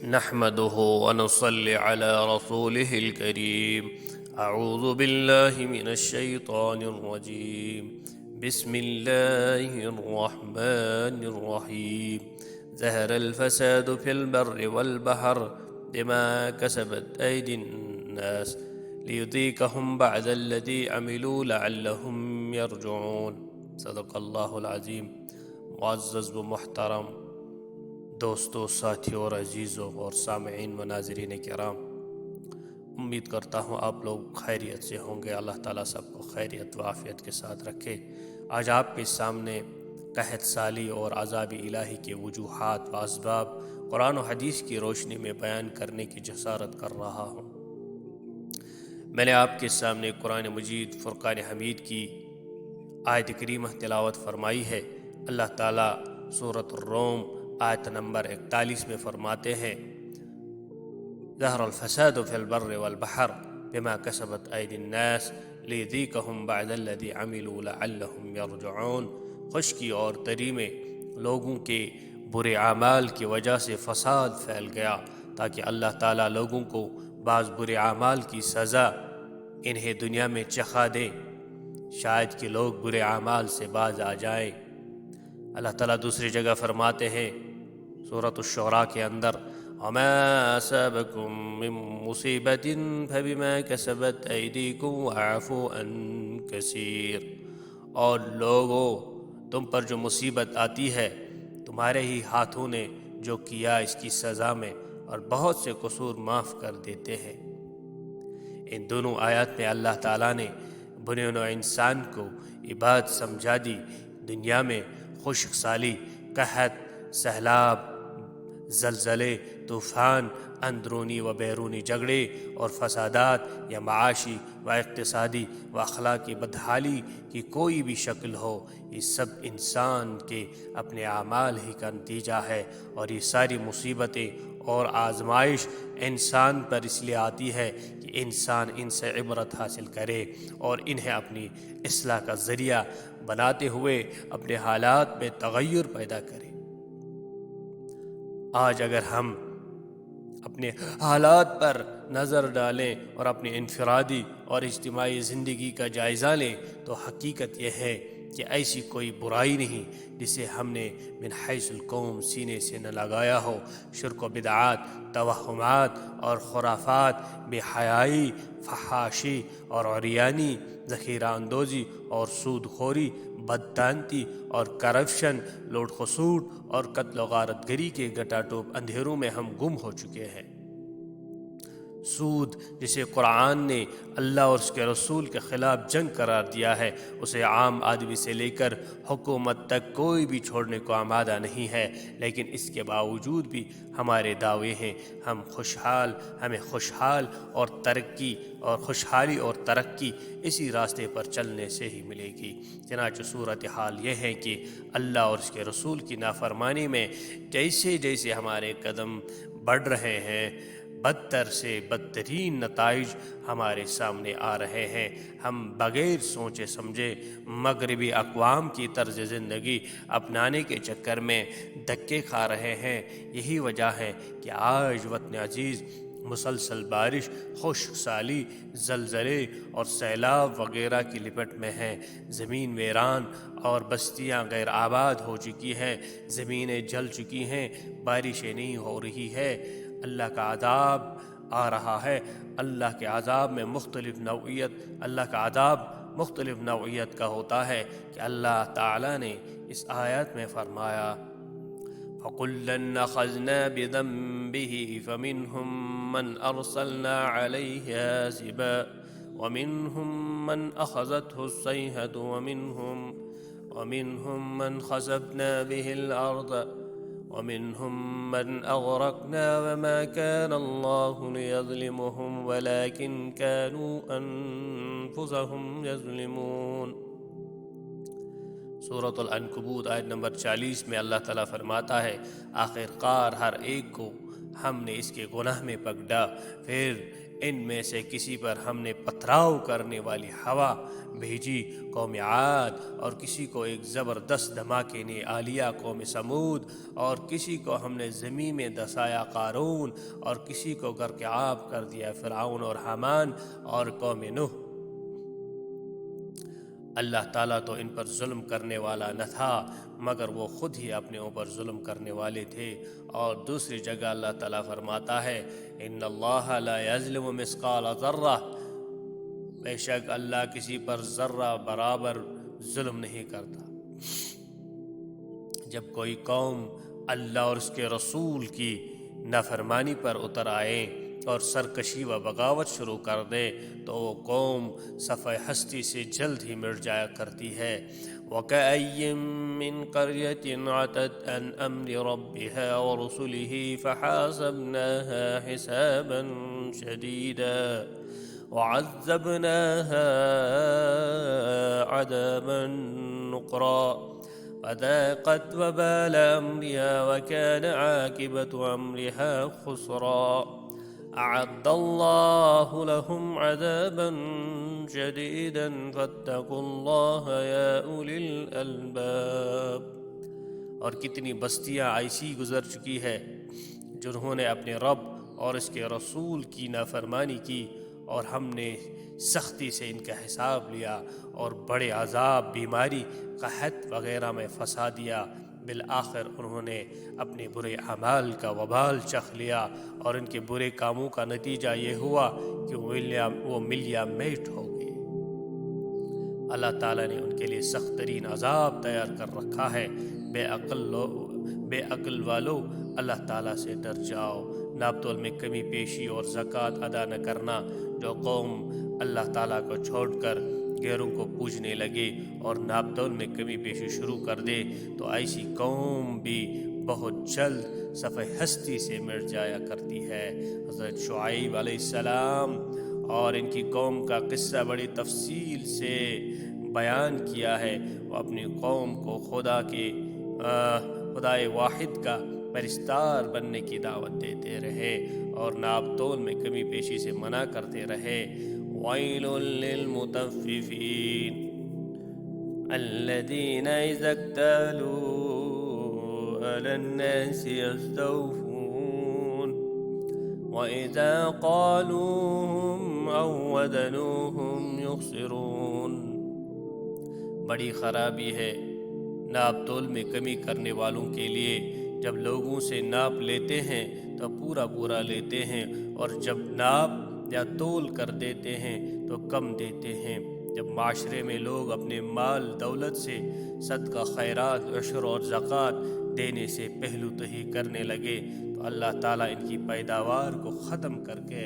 نحمده ونصلي على رسوله الكريم. أعوذ بالله من الشيطان الرجيم. بسم الله الرحمن الرحيم. ظهر الفساد في البر والبحر بما كسبت أيدي الناس ليذيقهم بعد الذي عملوا لعلهم يرجعون. صدق اللہ العظیم. معزز و محترم دوستوں، ساتھیوں اور عزیزوں اور سامعین و ناظرین کرام، امید کرتا ہوں آپ لوگ خیریت سے ہوں گے. اللہ تعالیٰ سب کو خیریت و عافیت کے ساتھ رکھے. آج آپ کے سامنے قحط سالی اور عذاب الہی کے وجوہات و اسباب قرآن و حدیث کی روشنی میں بیان کرنے کی جسارت کر رہا ہوں. میں نے آپ کے سامنے قرآن مجید فرقان حمید کی آیت کریمہ تلاوت فرمائی ہے. اللہ تعالیٰ سورۃ الروم آیت نمبر 41 میں فرماتے ہیں: ظہر الفساد فی البر والبحر بما کسبت ایدی الناس لیذیقہم بعد الذی عملوا لعلہم یرجعون. خشکی اور تری میں لوگوں کے برے اعمال کی وجہ سے فساد پھیل گیا تاکہ اللہ تعالیٰ لوگوں کو بعض برے اعمال کی سزا انہیں دنیا میں چکھا دے، شاید کہ لوگ برے اعمال سے باز آ جائیں. اللہ تعالیٰ دوسری جگہ فرماتے ہیں سورۃ الشعراء کے اندر: وَمَا أَصَابَكُم مِّن مُّصِيبَةٍ فَبِمَا كَسَبَتْ أَيْدِيكُمْ وَيَعْفُو عَن كَثِيرٍ. اور لوگوں، تم پر جو مصیبت آتی ہے تمہارے ہی ہاتھوں نے جو کیا اس کی سزا میں، اور بہت سے قصور معاف کر دیتے ہیں. ان دونوں آیات میں اللہ تعالیٰ نے بنی نوع انسان کو یہ بات سمجھا دی: دنیا میں خشک سالی، قحط، سیلاب، زلزلے، طوفان، اندرونی و بیرونی جھگڑے اور فسادات یا معاشی و اقتصادی و اخلاقی بدحالی کی کوئی بھی شکل ہو، یہ سب انسان کے اپنے اعمال ہی کا نتیجہ ہے. اور یہ ساری مصیبتیں اور آزمائش انسان پر اس لیے آتی ہے کہ انسان ان سے عبرت حاصل کرے اور انہیں اپنی اصلاح کا ذریعہ بناتے ہوئے اپنے حالات میں تغیر پیدا کرے. آج اگر ہم اپنے حالات پر نظر ڈالیں اور اپنی انفرادی اور اجتماعی زندگی کا جائزہ لیں تو حقیقت یہ ہے کہ ایسی کوئی برائی نہیں جسے ہم نے من حیث القوم سینے سے نہ لگایا ہو. شرک و بدعات، توہمات اور خرافات، بے حیائی، فحاشی اور عریانی، ذخیرہ اندوزی اور سود خوری، بددانتی اور کرپشن، لوٹ خسوٹ اور قتل و غارت گری کے گٹا ٹوپ اندھیروں میں ہم گم ہو چکے ہیں. سود، جسے قرآن نے اللہ اور اس کے رسول کے خلاف جنگ قرار دیا ہے، اسے عام آدمی سے لے کر حکومت تک کوئی بھی چھوڑنے کو آمادہ نہیں ہے. لیکن اس کے باوجود بھی ہمارے دعوے ہیں ہمیں خوشحال اور ترقی اور خوشحالی اور ترقی اسی راستے پر چلنے سے ہی ملے گی. چنانچہ صورتحال یہ ہے کہ اللہ اور اس کے رسول کی نافرمانی میں جیسے جیسے ہمارے قدم بڑھ رہے ہیں، بدتر سے بدترین نتائج ہمارے سامنے آ رہے ہیں. ہم بغیر سوچے سمجھے مغربی اقوام کی طرز زندگی اپنانے کے چکر میں دھکے کھا رہے ہیں. یہی وجہ ہے کہ آج وطن عزیز مسلسل بارش، خشک سالی، زلزلے اور سیلاب وغیرہ کی لپٹ میں ہیں. زمین ویران اور بستیاں غیر آباد ہو چکی ہیں، زمینیں جل چکی ہیں، بارشیں نہیں ہو رہی ہے. اللہ کا عذاب آ رہا ہے. اللہ کے عذاب میں اللہ کا عذاب مختلف نوعیت کا ہوتا ہے کہ اللہ تعالیٰ نے اس آیت میں فرمایا: فَكُلًّا أَخَذْنَا بِذَنبِهِ فَمِنْهُمْ مَنْ أَرْسَلْنَا عَلَيْهِ حَاسِبًا وَمِنْهُمْ مَنْ أَخَذَتْهُ الصَّيْحَةُ وَمِنْهُمْ مَنْ خَسَفْنَا بِهِ الْأَرْضَ وَمِنْهُمْ مَنْ أَغْرَقْنَا وَمَا كَانَ اللَّهُ لِيَظْلِمَهُمْ وَلَكِنْ كَانُوا أَنفُسَهُمْ يَظْلِمُونَ. سورۃ العنکبوت آیت نمبر 40 میں اللہ تعالیٰ فرماتا ہے: آخر کار ہر ایک کو ہم نے اس کے گناہ میں پکڑا، پھر ان میں سے کسی پر ہم نے پتھراؤ کرنے والی ہوا بھیجی قوم عاد، اور کسی کو ایک زبردست دھماکے نے آ لیا قوم سمود، اور کسی کو ہم نے زمین میں دسایا قارون، اور کسی کو غرقاب کر دیا فرعون اور حامان اور قوم نوح۔ اللہ تعالیٰ تو ان پر ظلم کرنے والا نہ تھا مگر وہ خود ہی اپنے اوپر ظلم کرنے والے تھے۔ اور دوسری جگہ اللہ تعالیٰ فرماتا ہے ان اللہ لا یظلم مثقال ذرہ، بے شک اللہ کسی پر ذرہ برابر ظلم نہیں کرتا۔ جب کوئی قوم اللہ اور اس کے رسول کی نافرمانی پر اتر آئے اور سرکشی و بغاوت شروع کر دے تو وہ قوم صفحہ ہستی سے جلد ہی مٹ جایا کرتی ہے۔ وَكَأَيٍّ مِّن قَرْيَةٍ عَتَتْ عَنْ أَمْرِ رَبِّهَا وَرُسُلِهِ فَحَاسَبْنَاهَا حِسَابًا شَدِيدًا وَعَذَّبْنَاهَا عَذَابًا نُقْرًا فذاقت وبال أمرها وكان عاقبة أمرها خسرا أعد الله لهم عذابا شديدا فاتقوا الله يا أولي الألباب۔ اور کتنی بستیاں ایسی گزر چکی ہے جنہوں نے اپنے رب اور اس کے رسول کی نافرمانی کی، اور ہم نے سختی سے ان کا حساب لیا اور بڑے عذاب، بیماری، قحط وغیرہ میں پھنسا دیا۔ بالآخر انہوں نے اپنے برے اعمال کا وبال چکھ لیا، اور ان کے برے کاموں کا نتیجہ یہ ہوا کہ وہ ملیا میٹ ہو گئے۔ اللہ تعالیٰ نے ان کے لیے سخت ترین عذاب تیار کر رکھا ہے۔ بے عقل والو، اللہ تعالیٰ سے ڈر جاؤ۔ ناپ تول میں کمی پیشی اور زکوٰۃ ادا نہ کرنا۔ جو قوم اللہ تعالیٰ کو چھوڑ کر غیروں کو پوجنے لگے اور ناپ تول میں کمی پیشی شروع کر دے تو ایسی قوم بھی بہت جلد صفحہ ہستی سے مٹ جایا کرتی ہے۔ حضرت شعیب علیہ السلام اور ان کی قوم کا قصہ بڑی تفصیل سے بیان کیا ہے۔ وہ اپنی قوم کو خدائے واحد کا پرستار بننے کی دعوت دیتے رہے اور ناپ تول میں کمی پیشی سے منع کرتے رہے۔ وَيْلٌ لِّلْمُطَفِّفِينَ الَّذِينَ إِذَا اكْتَالُوا عَلَى النَّاسِ يَسْتَوْفُونَ وَإِذَا قَالُوهُمْ أَوْ وَّزَنُوهُمْ يُخْسِرُونَ۔ بڑی خرابی ہے ناپ تول میں کمی کرنے والوں کے لیے۔ جب لوگوں سے ناپ لیتے ہیں تو پورا لیتے ہیں، اور جب ناپ یا تول کر دیتے ہیں تو کم دیتے ہیں۔ جب معاشرے میں لوگ اپنے مال دولت سے صدقہ، خیرات، عشر اور زکوٰۃ دینے سے پہلو تہی کرنے لگے تو اللہ تعالیٰ ان کی پیداوار کو ختم کر کے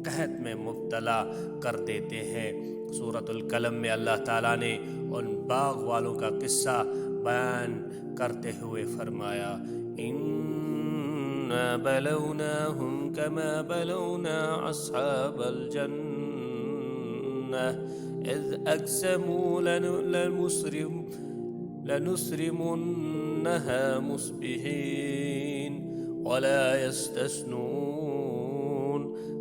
قحط میں مبتلا کر دیتے ہیں۔ سورۃ القلم میں اللہ تعالیٰ نے ان باغ والوں کا قصہ بیان کرتے ہوئے فرمایا إِنَّا بَلَوْنَاهُمْ كَمَا بَلَوْنَا أَصْحَابَ الْجَنَّةِ إِذْ أَقْسَمُوا لَنُصْرِمُنَّهَا مُصْبِحِينَ وَلَا يَسْتَثْنُونَ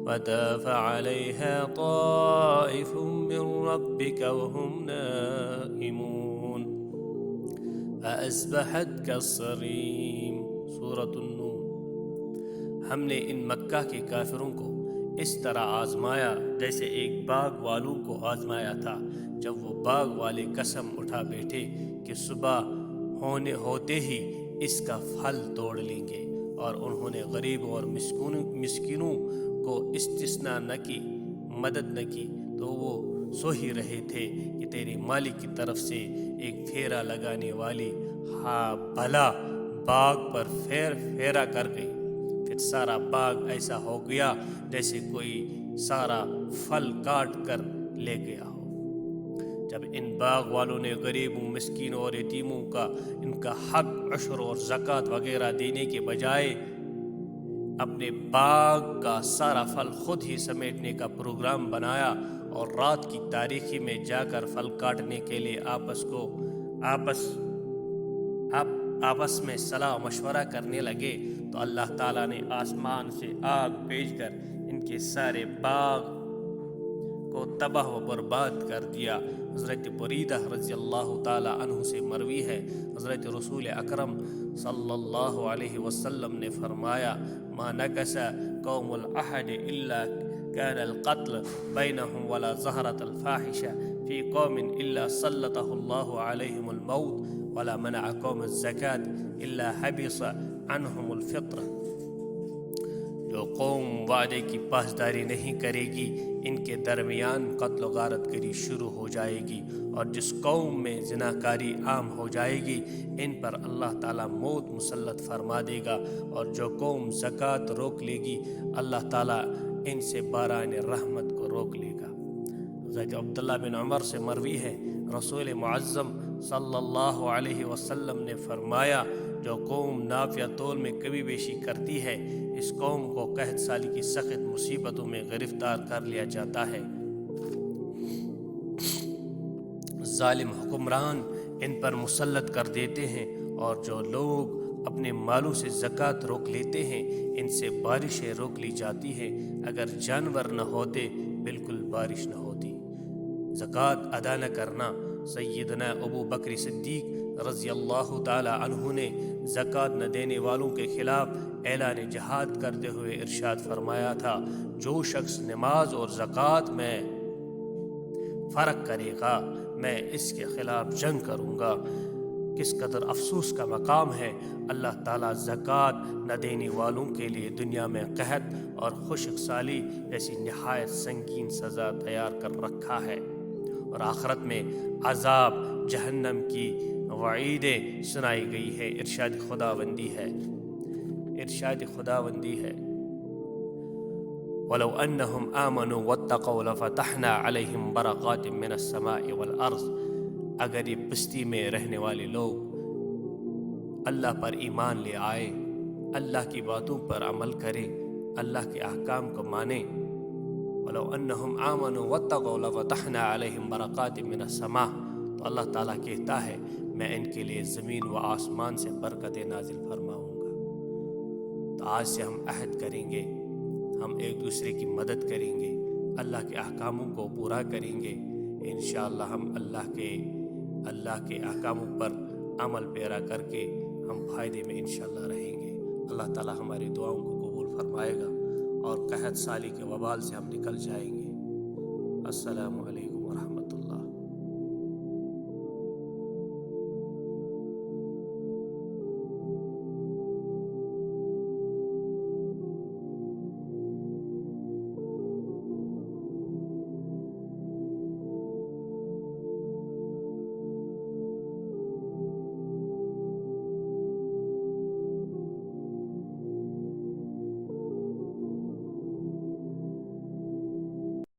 فَطَافَ عَلَيْهَا طَائِفٌ مِّن رَّبِّكَ وَهُمْ نَائِمُونَ فَأَصْبَحَتْ كَالصَّرِيمِ۔ سورۃ النون۔ ہم نے ان مکہ کے کافروں کو اس طرح آزمایا جیسے ایک باغ والوں کو آزمایا تھا۔ جب وہ باغ والے قسم اٹھا بیٹھے کہ صبح ہوتے ہی اس کا پھل توڑ لیں گے، اور انہوں نے غریبوں اور مسکینوں کو استثناء نہ کی، مدد نہ کی، تو وہ سو ہی رہے تھے کہ تیرے مالک کی طرف سے ایک پھیرا لگانے والی بھلا باغ پر پھیرا کر گئی۔ پھر سارا باغ ایسا ہو گیا جیسے کوئی سارا پھل کاٹ کر لے گیا ہو۔ جب ان باغ والوں نے غریبوں، مسکینوں اور یتیموں کا ان کا حق، عشر اور زکوٰۃ وغیرہ دینے کے بجائے اپنے باغ کا سارا پھل خود ہی سمیٹنے کا پروگرام بنایا اور رات کی تاریکی میں جا کر پھل کاٹنے کے لیے آپس میں صلاح مشورہ کرنے لگے تو اللہ تعالیٰ نے آسمان سے آگ بھیج کر ان ان کے سارے باغ کو تباہ و برباد کر دیا۔ حضرت بریدہ رضی اللہ تعالی عنہ سے مروی ہے، حضرت رسول اکرم صلی اللہ علیہ وسلم نے فرمایا، ما نکس قوم العہد الا كان القتل بينهم ولا ظهرت الفاحشة في قوم إلا سلطه الله عليهم الموت ولا منع قوم الزكاة إلا حبس عنهم الفطرة۔ جو قوم وعدے کی پاسداری نہیں کرے گی ان کے درمیان قتل و غارت گری شروع ہو جائے گی، اور جس قوم میں زناکاری عام ہو جائے گی ان پر اللہ تعالیٰ موت مسلط فرما دے گا، اور جو قوم زکوٰۃ روک لے گی اللہ تعالیٰ ان سے باران رحمت کو روک لے گا۔ حضرت عبداللہ بن عمر سے مروی ہے، رسول معظم صلی اللہ علیہ وسلم نے فرمایا، جو قوم نافع تول میں کمی بیشی کرتی ہے اس قوم کو قحط سالی کی سخت مصیبتوں میں گرفتار کر لیا جاتا ہے۔ ظالم حکمران ان پر مسلط کر دیتے ہیں، اور جو لوگ اپنے مالوں سے زکوٰۃ روک لیتے ہیں ان سے بارشیں روک لی جاتی ہیں، اگر جانور نہ ہوتے بالکل بارش نہ ہوتی۔ زکوٰۃ ادا نہ کرنا، سیدنا ابو بکر صدیق رضی اللہ تعالی عنہ نے زکوٰۃ نہ دینے والوں کے خلاف اعلان جہاد کرتے ہوئے ارشاد فرمایا تھا، جو شخص نماز اور زکوٰۃ میں فرق کرے گا میں اس کے خلاف جنگ کروں گا۔ کس قدر افسوس کا مقام ہے، اللہ تعالیٰ زکوٰۃ نہ دینے والوں کے لیے دنیا میں قحط اور خشک سالی جیسی نہایت سنگین سزا تیار کر رکھا ہے، اور آخرت میں عذاب جہنم کی وعیدیں سنائی گئی ہے۔ ارشاد خداوندی ہے، ارشاد خداوندی ہے، وَلَوْ أَنَّهُمْ آمَنُوا وَاتَّقَوْا لَفَتَحْنَا عَلَيْهِمْ بَرَقَاتٍ مِّنَ السَّمَاءِ وَالْأَرْضِ۔ اگر یہ بستی میں رہنے والے لوگ اللہ پر ایمان لے آئے، اللہ کی باتوں پر عمل کریں، اللہ کے احکام کو مانیں، وَلَوْ أَنَّهُمْ آمَنُوا وَاتَّقَوْا لَفَتَحْنَا عَلَيْهِمْ بَرَقَاتٍ مِّنَ السَّمَاءِ، تو اللہ تعالیٰ کہتا ہے میں ان کے لیے زمین و آسمان سے برکتیں نازل فرماؤں گا۔ تو آج سے ہم عہد کریں گے، ہم ایک دوسرے کی مدد کریں گے، اللہ کے احکاموں کو پورا کریں گے، انشاءاللہ ہم اللہ کے احکاموں پر عمل پیرا کر کے ہم فائدے میں انشاءاللہ رہیں گے۔ اللہ تعالیٰ ہماری دعاؤں کو قبول فرمائے گا اور قحط سالی کے وبال سے ہم نکل جائیں گے۔ السلام علیکم۔